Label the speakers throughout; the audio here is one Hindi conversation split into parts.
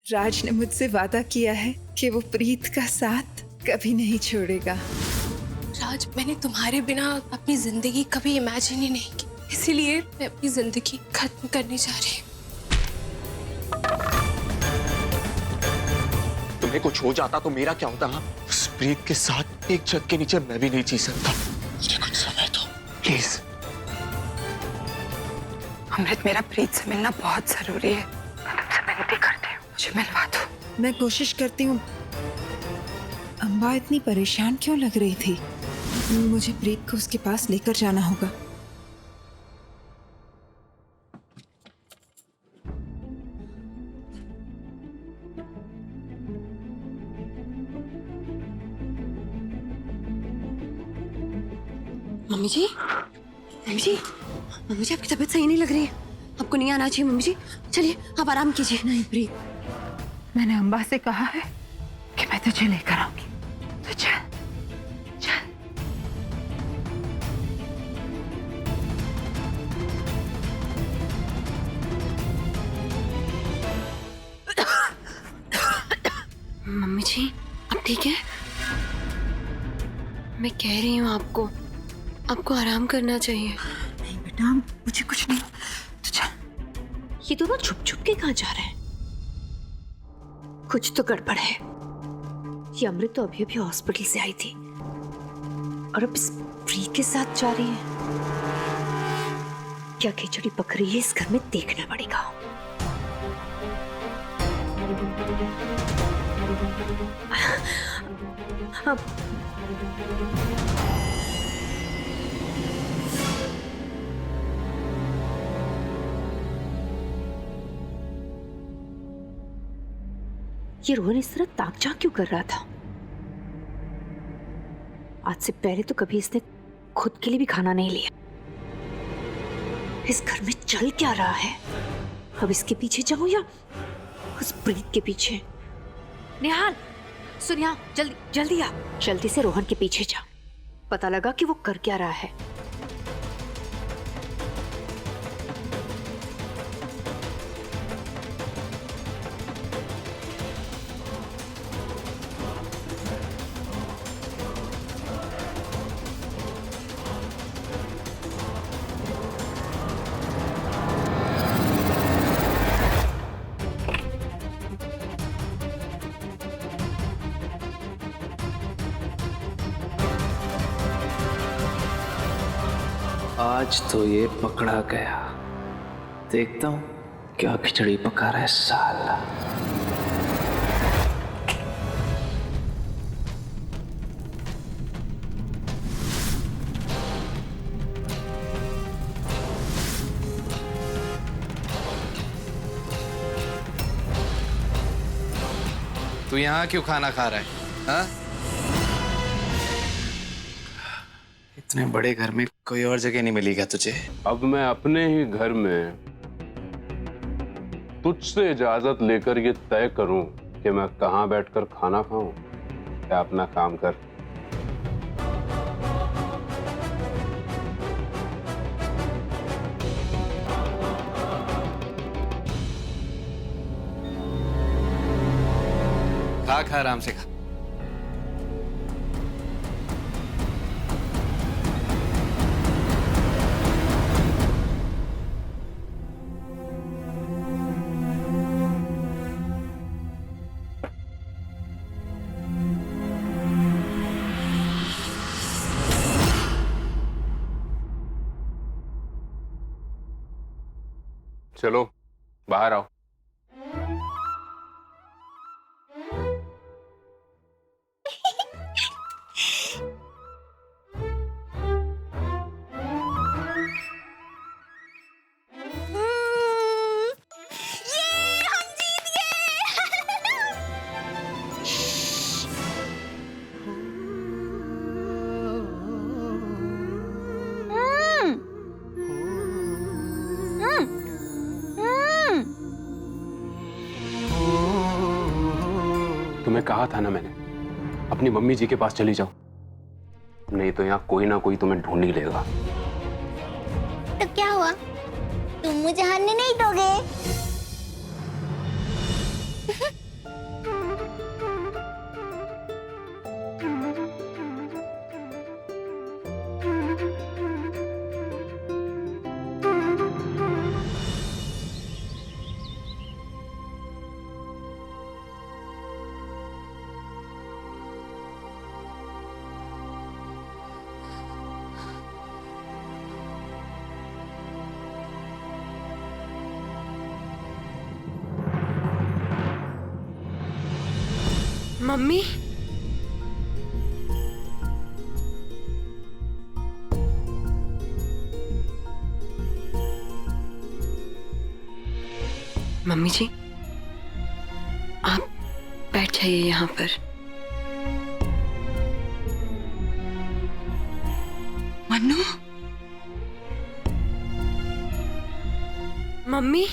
Speaker 1: राज ने मुझसे वादा किया है कि वो प्रीत का साथ कभी नहीं छोड़ेगा।
Speaker 2: राज, मैंने तुम्हारे बिना अपनी जिंदगी कभी इमेजिन ही नहीं की, इसीलिए मैं अपनी जिंदगी खत्म करने जा रही हूँ।
Speaker 3: तुम्हें कुछ हो जाता तो मेरा क्या होता? उस प्रीत के साथ एक छत के नीचे मैं भी नहीं जी सकता। मुझे कुछ समय दो प्लीज।
Speaker 1: अमृत, मेरा प्रीत से मिलना बहुत जरूरी है। मैं तुमसे विनती करती हूँ, मुझे मिलवा दो। मैं कोशिश करती हूँ। अम्बा इतनी परेशान क्यों लग रही थी? मुझे प्रीत को उसके पास लेकर जाना होगा।
Speaker 4: मम्मी जी, मम्मी जी, मम्मी जी, आपकी तबीयत सही नहीं लग रही है। आपको नहीं आना चाहिए मम्मी जी। चलिए आप आराम कीजिए।
Speaker 1: नहीं प्रीत, मैंने अम्बा से कहा है कि मैं तुझे लेकर आऊंगी। तो चल चल।
Speaker 4: मम्मी जी, आप ठीक है? मैं कह रही हूँ आपको आराम करना चाहिए।
Speaker 1: नहीं बेटा, मुझे कुछ नहीं। तो चल।
Speaker 4: ये दोनों छुप छुप के कहाँ जा रहे हैं? कुछ तो गड़बड़ है। ये अमृत तो अभी अभी हॉस्पिटल से आई थी और अब इस प्रीत के साथ जा रही है। क्या खिचड़ी पक रही है इस घर में, देखना पड़ेगा। अब ये रोहन इस तरह ताक झांक क्यों कर रहा था? आज से पहले तो कभी इसने खुद के लिए भी खाना नहीं लिया। इस घर में चल क्या रहा है? अब इसके पीछे जाऊं या उस प्रीत के पीछे? निहाल, सुन यहाँ, जल्दी जल्दी आ। जल्दी से रोहन के पीछे जा, पता लगा कि वो कर क्या रहा है।
Speaker 5: आज तो ये पकड़ा गया। देखता हूं क्या खिचड़ी पका रहा है साला।
Speaker 6: तू यहाँ क्यों खाना खा रहा है? हाँ? इतने बड़े घर में कोई और जगह नहीं मिलेगा तुझे।
Speaker 7: अब मैं अपने ही घर में तुझसे इजाजत लेकर ये तय करूं कि मैं कहां बैठकर खाना खाऊं या अपना काम कर।
Speaker 6: खा आराम से खा।
Speaker 7: चलो बाहर आओ। तुम्हें कहा था ना मैंने, अपनी मम्मी जी के पास चली जाओ, नहीं तो यहाँ कोई ना कोई तुम्हें ढूंढ ही लेगा।
Speaker 8: तो क्या हुआ? तुम मुझे हारने नहीं दोगे?
Speaker 1: मम्मी, मम्मी जी, आप बैठ जाइए यहाँ पर। मन्नू, मम्मी,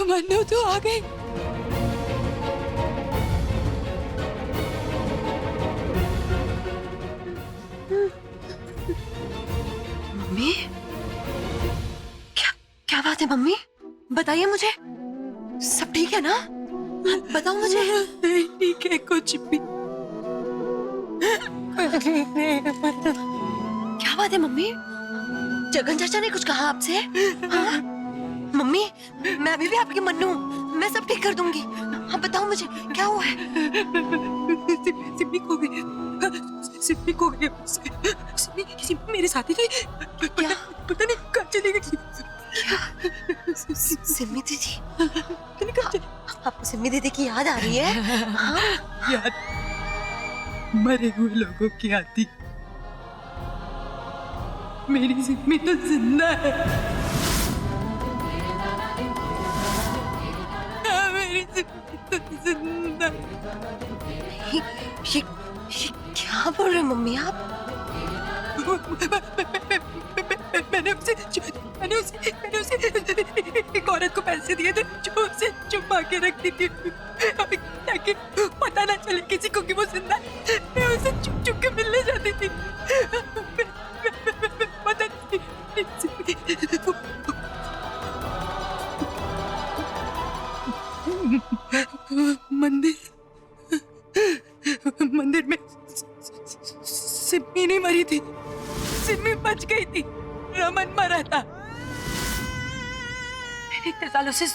Speaker 2: मन्नू तो आ गई।
Speaker 1: मम्मी, क्या क्या बात है मम्मी? बताइए मुझे, सब ठीक है ना? बताओ मुझे।
Speaker 2: ठीक है, कुछ भी ठीक नहीं है मन्नू।
Speaker 1: क्या बात है मम्मी? जगन चाचा ने कुछ कहा आपसे? हाँ? मम्मी, मैं अभी भी आपकी मन्नू, मैं सब ठीक कर दूंगी। हाँ बताओ मुझे, क्या हुआ है?
Speaker 2: सिम्मी खो गई, सिम्मी खो गई। सिम्मी मेरे साथ ही थी।
Speaker 1: क्या?
Speaker 2: पता नहीं कहाँ चली गई।
Speaker 1: सिम्मी दीदी, आपको सिम्मी दीदी की याद आ रही है? हाँ?
Speaker 2: याद मरे हुए लोगों की आती। मेरी सिम्मी तो जिंदा है। मेरी सिम्मी तो जिंदा है।
Speaker 1: ये क्या बोल रहे हैं मम्मी आप?
Speaker 2: मैंने उसे एक औरत को पैसे दिए थे जो उसे छुपा के रखती थी ताकि पता ना चले किसी को कि वो जिंदा है। मैं उसे चुप चुप के मिलने जाती थी। पता नहीं मंदिर में सिम्मी नहीं मरी थी, सिम्मी बच गई थी। रमन मरा था। मैंने इतने सालों से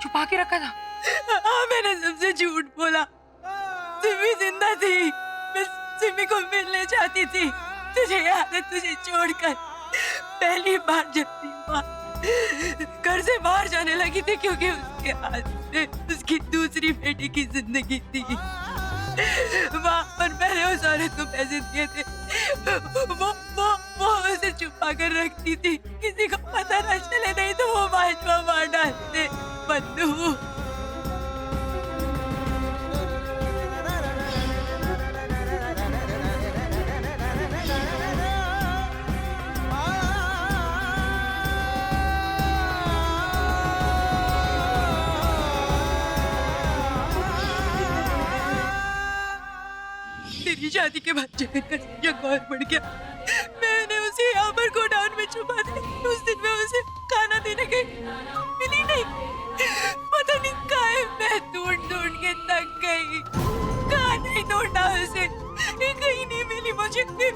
Speaker 2: छुपा के रखा था। हाँ, मैंने सबसे झूठ बोला। सिम्मी जिंदा थी। मैं सिम्मी को मिलने चाहती थी। तुझे याद है, तुझे छोड़कर पहली बार जब माँ घर से बाहर जाने लगी थी क्योंकि उसके हाथ में उसकी दूसरी बेटी की जिंदगी थी। वहाँ पर मैंने उस औरत को पैसे दिए थे। वो उसे छुपा कर रखती थी, किसी को पता न चले, नहीं तो वो बाजवा मार डालते। बंधु, तेरी शादी के बाद जगन का यंग और बढ़ गया। मैंने उसे यहाँ पर गोडाउन में छुपा दिया। उस दिन मैं उसे खाना देने गई, मिली नहीं। पता नहीं कहाँ है। मैं ढूंढ ढूंढ के थक गई। कहाँ नहीं ढूंढा उसे, कहीं नहीं मिली मुझे। मैं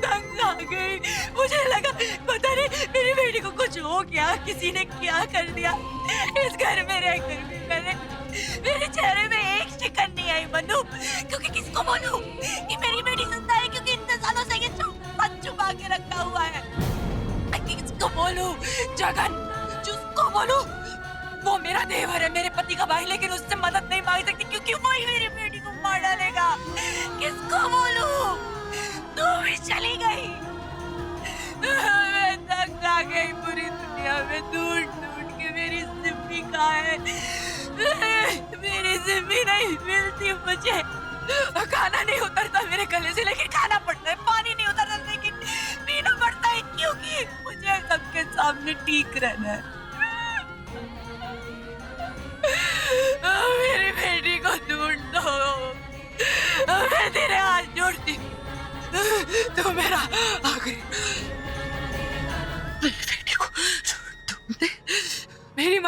Speaker 2: तंग आ गई। मुझे लगा पता नहीं मेरी बेटी को कुछ हो गया, किसी ने क्या कर दिया। इस घर में रहकर भी मेरे चेहरे में एक शिकन नहीं आई मनु, क्योंकि किसको बोलूं कि मेरी बेटी जिंदा है, क्योंकि इतने सालों से ये छुपा के रखा हुआ है। किसको बोलूं? जगन, जिसको बोलूं वो मेरा देवर है, मेरे पति का भाई, लेकिन उससे मदद नहीं मांग सकती क्योंकि वही मेरी बेटी को मार डालेगा। किसको बोलूं? तू भी चली गई। मैं तंग आ गई पूरी दुनिया में ढूंढ ढूंढ के। मेरी सिम्मी कहाँ है? मेरी सिम्मी नहीं मिलती मुझे। खाना नहीं उतरता मेरे गले से, लेकिन खाना पड़ता है। पानी नहीं उतरता, लेकिन पीना पड़ता है क्योंकि मुझे सबके सामने ठीक रहना है। मेरी बेटी को ढूंढ दो। मैं तेरे हाथ जोड़ती हूँ। तू मेरा आखिरी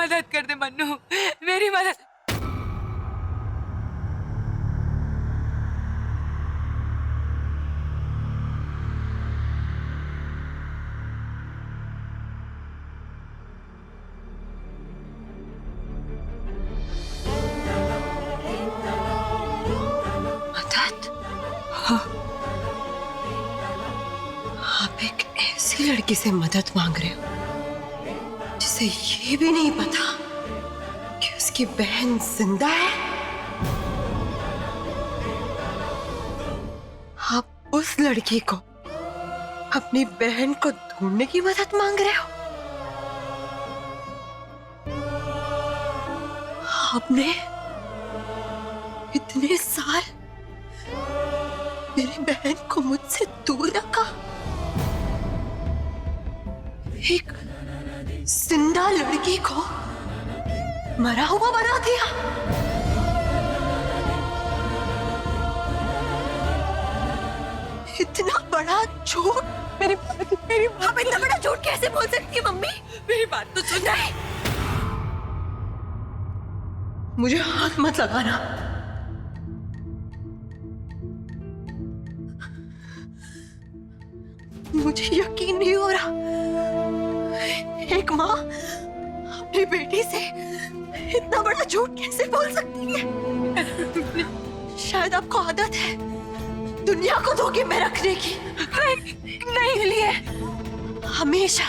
Speaker 2: मदद कर दे मन्नू, मेरी मदद।
Speaker 1: मदद? हाँ। आप एक ऐसी लड़की से मदद मांग रहे हो जिसे ये भी नहीं पता कि उसकी बहन जिंदा है? आप उस लड़की को अपनी बहन को ढूंढने की मदद मांग रहे हो? आपने इतने साल मेरी बहन को मुझसे दूर रखा, एक जिंदा लड़की को मरा हुआ बना दिया। इतना बड़ा झूठ मेरी आप इतना बड़ा झूठ कैसे बोल सकती है मम्मी?
Speaker 2: मेरी बात तो सुन।
Speaker 1: नहीं, मुझे हाथ मत लगाना। मुझे यकीन नहीं हो रहा, एक माँ अपनी बेटी से इतना बड़ा झूठ कैसे बोल सकती है? शायद आपको आदत है दुनिया को धोखे में रखने की। नहीं लिए हमेशा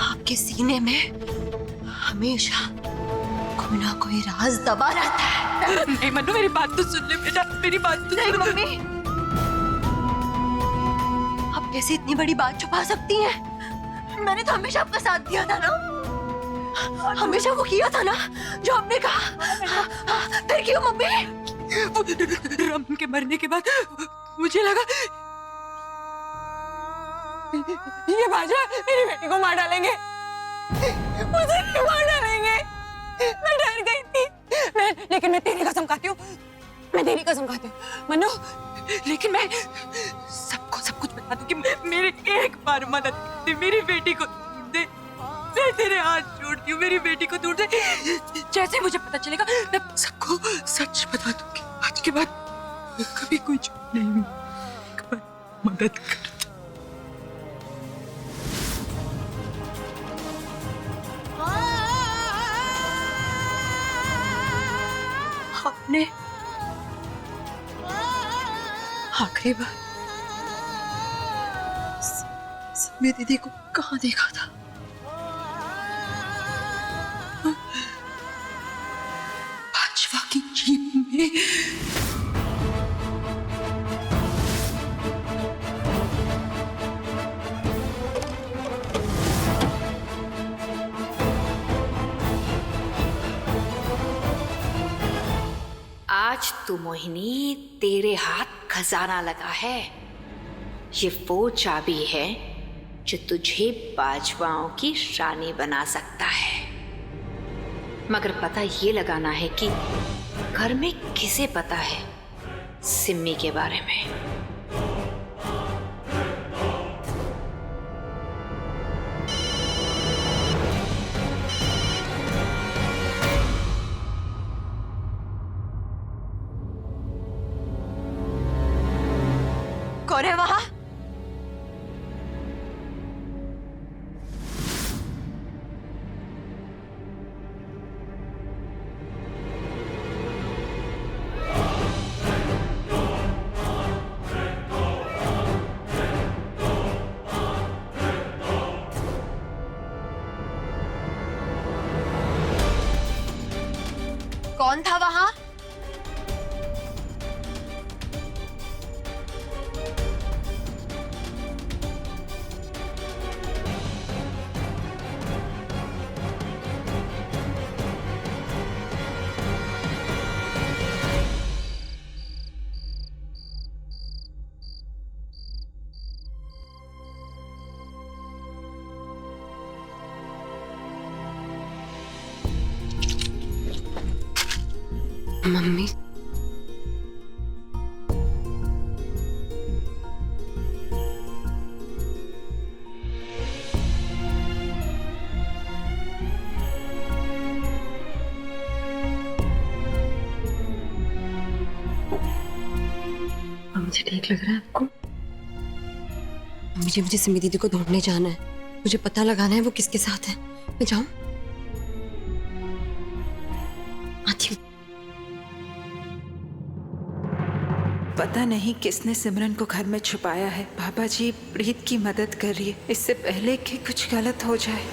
Speaker 1: आपके सीने में हमेशा कोई ना कोई राज दबा रहता है।
Speaker 2: नहीं मन्नू, मेरी बात तो सुन ले बेटा, मेरी बात तो
Speaker 1: नहीं मम्मी, आप कैसे इतनी बड़ी बात छुपा सकती हैं? मैंने तो हमेशा आपका साथ दिया था ना, हमेशा वो किया था ना जो आपने कहा। फिर क्यों मम्मी?
Speaker 2: रमन के मरने के बाद मुझे लगा ये बाजा मेरी बेटी को मार डालेंगे, मुझे नहीं मार डालेंगे। मैं डर गई थी, लेकिन मैं तेरी कसम खाती हूँ, मैं तेरी कसम खाती हूँ मन्नू, लेकिन मैं सबको सब कुछ बता दूं कि मेरी एक बार मदद कर दे, मेरी बेटी को ढूंढ दे। मैं तेरे हाथ जोड़ती हूँ, मेरी बेटी को ढूंढ दे। जैसे मुझे पता चलेगा मैं सबको सच बता दूंगी। आज के बाद कभी कोई झूठ नहीं, एक बार मदद कर।
Speaker 1: आपने आखिरी बार सिमी दीदी को कहाँ देखा था? भाजपा की जीप में।
Speaker 4: आज तो मोहिनी तेरे हाथ खजाना लगा है। ये वो चाबी है जो तुझे बाजवाओं की रानी बना सकता है, मगर पता ये लगाना है कि घर में किसे पता है सिम्मी के बारे में।
Speaker 1: कौन है वहां? कौन था वहां? मम्मी,
Speaker 9: लग रहा है आपको? मुझे सिमी दीदी को ढूंढने जाना है। मुझे पता लगाना है वो किसके साथ है। मैं जाऊं? आती हूँ।
Speaker 1: पता नहीं किसने सिमरन को घर में छुपाया है। बाबा जी प्रीत की मदद कर रही है, इससे पहले कि कुछ गलत हो जाए।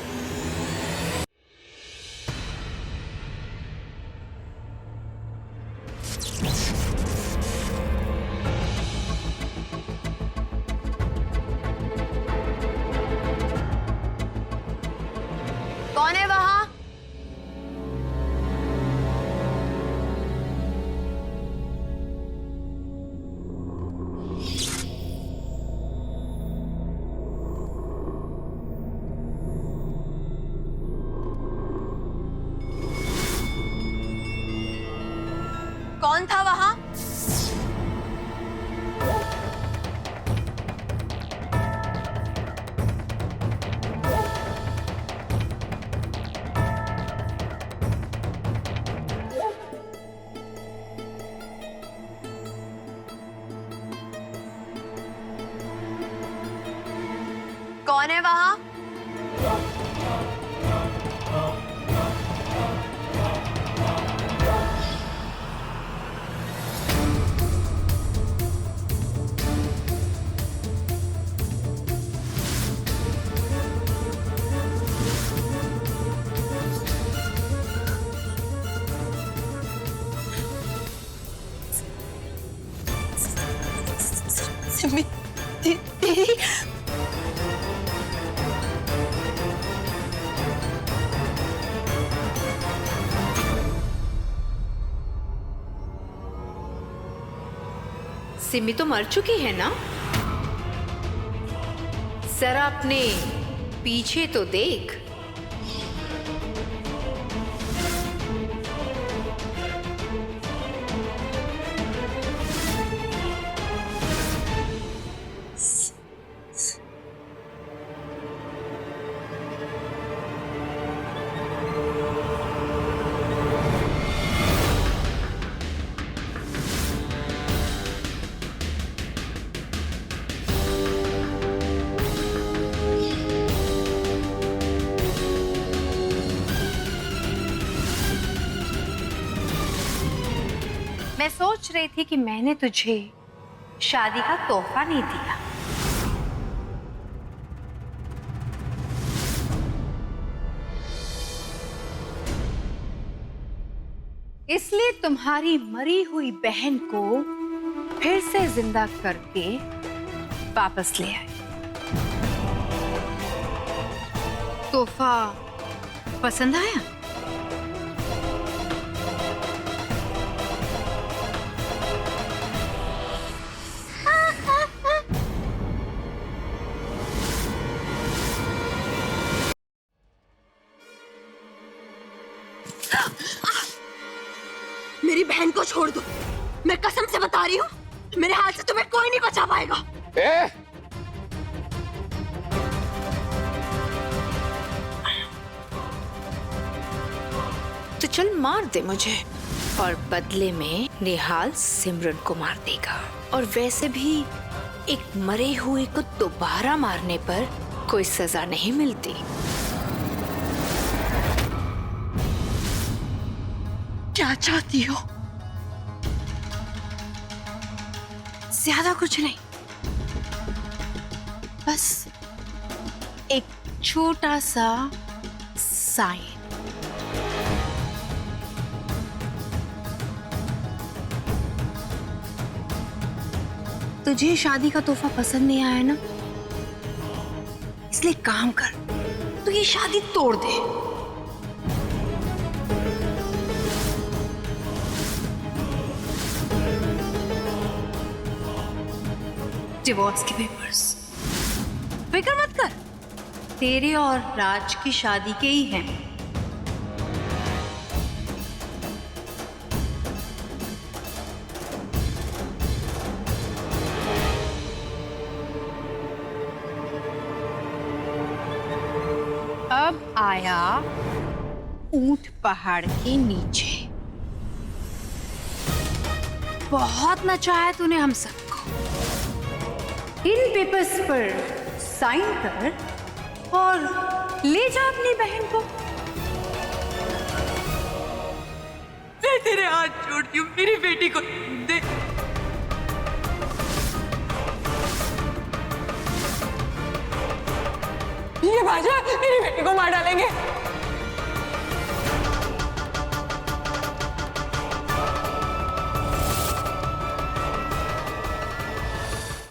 Speaker 4: कौन है वहां? कौन था वहां? कौन है वहां?
Speaker 1: सिमी दीदी
Speaker 4: सिमी तो मर चुकी है ना? जरा अपने पीछे तो देख। मैं सोच रही थी कि मैंने तुझे शादी का तोहफा नहीं दिया। इसलिए तुम्हारी मरी हुई बहन को फिर से जिंदा करके वापस ले आए। तोहफा पसंद आया?
Speaker 9: मेरी बहन को छोड़ दो। मैं कसम से बता रही हूँ, मेरे हाथ से तुम्हें कोई नहीं बचा पाएगा।
Speaker 4: तो चल मार दे मुझे, और बदले में निहाल सिमरन को मार देगा। और वैसे भी एक मरे हुए को दोबारा मारने पर कोई सजा नहीं मिलती।
Speaker 9: क्या चाहती हो? ज्यादा कुछ नहीं, बस एक छोटा सा साइन। तुझे शादी का तोहफा पसंद नहीं आया ना, इसलिए काम कर, तू ये शादी तोड़ दे। डिवोर्स के पेपर्स। फिक्र मत कर, तेरे और राज की शादी के ही हैं। अब आया ऊंट पहाड़ के नीचे। बहुत नचाया तूने हम सबको,
Speaker 4: इन पेपर्स पर साइन कर और ले जा अपनी बहन को।
Speaker 2: मैं तेरे हाथ जोड़ती हूँ, मेरी बेटी को दे। ये बाजा मेरी बेटी को मार डालेंगे।